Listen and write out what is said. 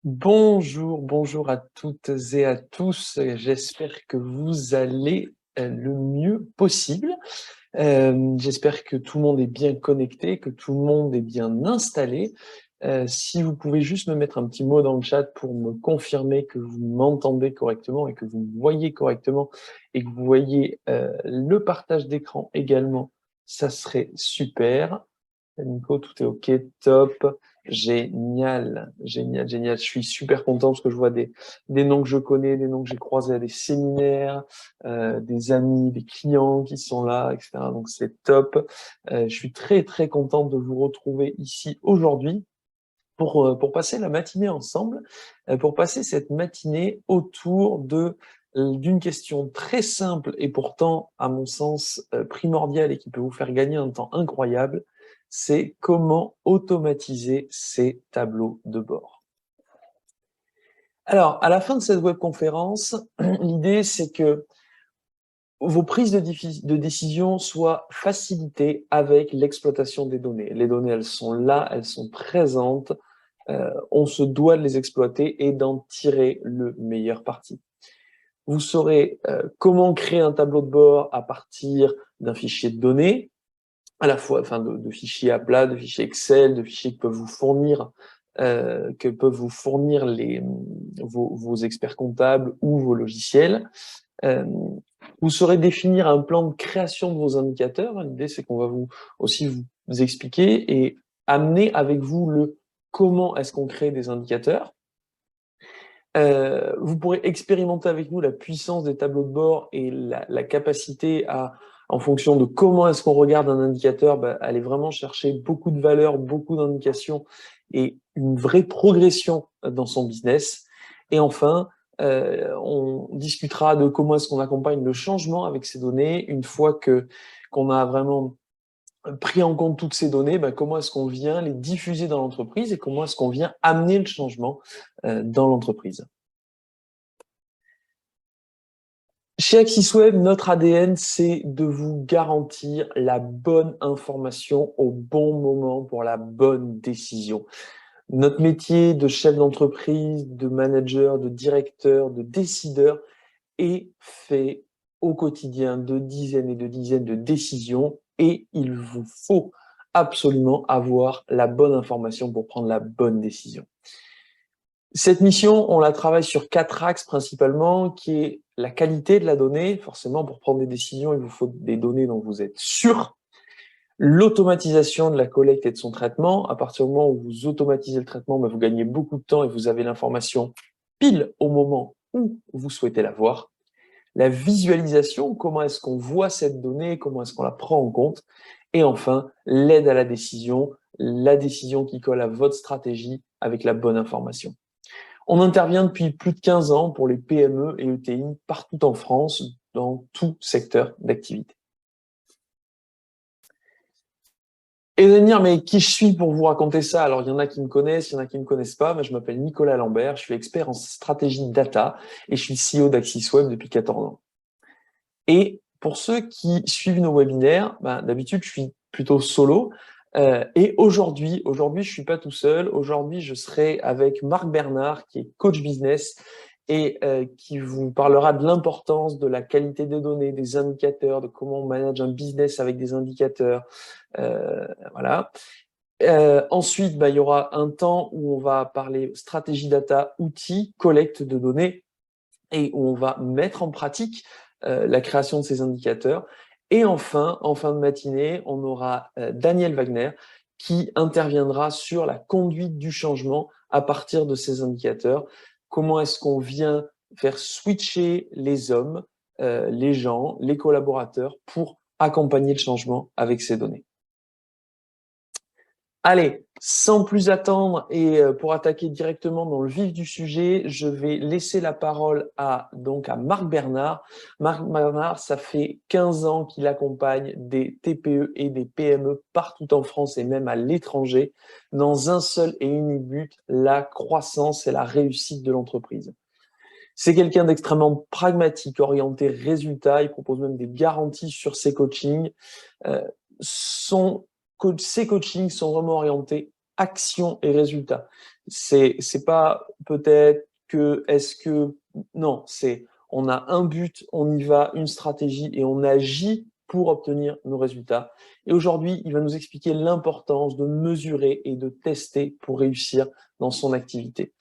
Bonjour, bonjour à toutes et à tous. J'espère que vous allez le mieux possible. J'espère que tout le monde est bien connecté, que tout le monde est bien installé. Si vous pouvez juste me mettre un petit mot dans le chat pour me confirmer que vous m'entendez correctement et que vous me voyez correctement et que vous voyez le partage d'écran également, ça serait super. Nico, tout est OK, top, génial, génial, génial. Je suis super content parce que je vois des noms que je connais, des noms que j'ai croisés à des séminaires, des amis, des clients qui sont là, etc. Donc c'est top. Je suis très, très content de vous retrouver ici aujourd'hui pour passer la matinée ensemble, pour passer cette matinée autour d'une question très simple et pourtant, à mon sens, primordiale et qui peut vous faire gagner un temps incroyable, c'est comment automatiser ces tableaux de bord. Alors, à la fin de cette webconférence, l'idée, c'est que vos prises de décision soient facilitées avec l'exploitation des données. Les données, elles sont là, elles sont présentes. On se doit de les exploiter et d'en tirer le meilleur parti. Vous saurez comment créer un tableau de bord à partir d'un fichier de données, à la fois, enfin, de fichiers à plat, de fichiers Excel, de fichiers que peuvent vous fournir vos experts comptables ou vos logiciels. Vous saurez définir un plan de création de vos indicateurs. L'idée, c'est qu'on va aussi vous expliquer et amener avec vous le comment est-ce qu'on crée des indicateurs. Vous pourrez expérimenter avec nous la puissance des tableaux de bord et la capacité en fonction de comment est-ce qu'on regarde un indicateur, aller vraiment chercher beaucoup de valeurs, beaucoup d'indications et une vraie progression dans son business. Et enfin, on discutera de comment est-ce qu'on accompagne le changement avec ces données une fois qu'on a vraiment pris en compte toutes ces données, comment est-ce qu'on vient les diffuser dans l'entreprise et comment est-ce qu'on vient amener le changement dans l'entreprise. Chez AxisWeb, notre ADN, c'est de vous garantir la bonne information au bon moment pour la bonne décision. Notre métier de chef d'entreprise, de manager, de directeur, de décideur est fait au quotidien de dizaines et de dizaines de décisions et il vous faut absolument avoir la bonne information pour prendre la bonne décision. Cette mission, on la travaille sur 4 axes principalement, qui est la qualité de la donnée. Forcément, pour prendre des décisions, il vous faut des données dont vous êtes sûr. L'automatisation de la collecte et de son traitement. À partir du moment où vous automatisez le traitement, vous gagnez beaucoup de temps et vous avez l'information pile au moment où vous souhaitez la voir. La visualisation, comment est-ce qu'on voit cette donnée, comment est-ce qu'on la prend en compte. Et enfin, l'aide à la décision qui colle à votre stratégie avec la bonne information. On intervient depuis plus de 15 ans pour les PME et ETI partout en France, dans tout secteur d'activité. Et vous allez me dire, mais qui je suis pour vous raconter ça? Alors, il y en a qui me connaissent, il y en a qui ne me connaissent pas. Moi, je m'appelle Nicolas Lambert, je suis expert en stratégie data et je suis CEO d'AxisWeb depuis 14 ans. Et pour ceux qui suivent nos webinaires, d'habitude, je suis plutôt solo. Et aujourd'hui, je suis pas tout seul. Aujourd'hui, je serai avec Marc Bernard, qui est coach business et qui vous parlera de l'importance de la qualité des données, des indicateurs, de comment on manage un business avec des indicateurs. Voilà. Ensuite, il y aura un temps où on va parler stratégie data, outils, collecte de données et où on va mettre en pratique la création de ces indicateurs. Et enfin, en fin de matinée, on aura Daniel Wagner qui interviendra sur la conduite du changement à partir de ces indicateurs. Comment est-ce qu'on vient faire switcher les hommes, les gens, les collaborateurs pour accompagner le changement avec ces données. Allez, sans plus attendre et pour attaquer directement dans le vif du sujet, je vais laisser la parole à Marc Bernard. Marc Bernard, ça fait 15 ans qu'il accompagne des TPE et des PME partout en France et même à l'étranger dans un seul et unique but, la croissance et la réussite de l'entreprise. C'est quelqu'un d'extrêmement pragmatique, orienté résultat. Il propose même des garanties sur ses coachings. Ses coachings sont vraiment orientés action et résultat. C'est pas peut-être que, est-ce que, non, c'est on a un but, on y va, une stratégie et on agit pour obtenir nos résultats. Et aujourd'hui, il va nous expliquer l'importance de mesurer et de tester pour réussir dans son activité.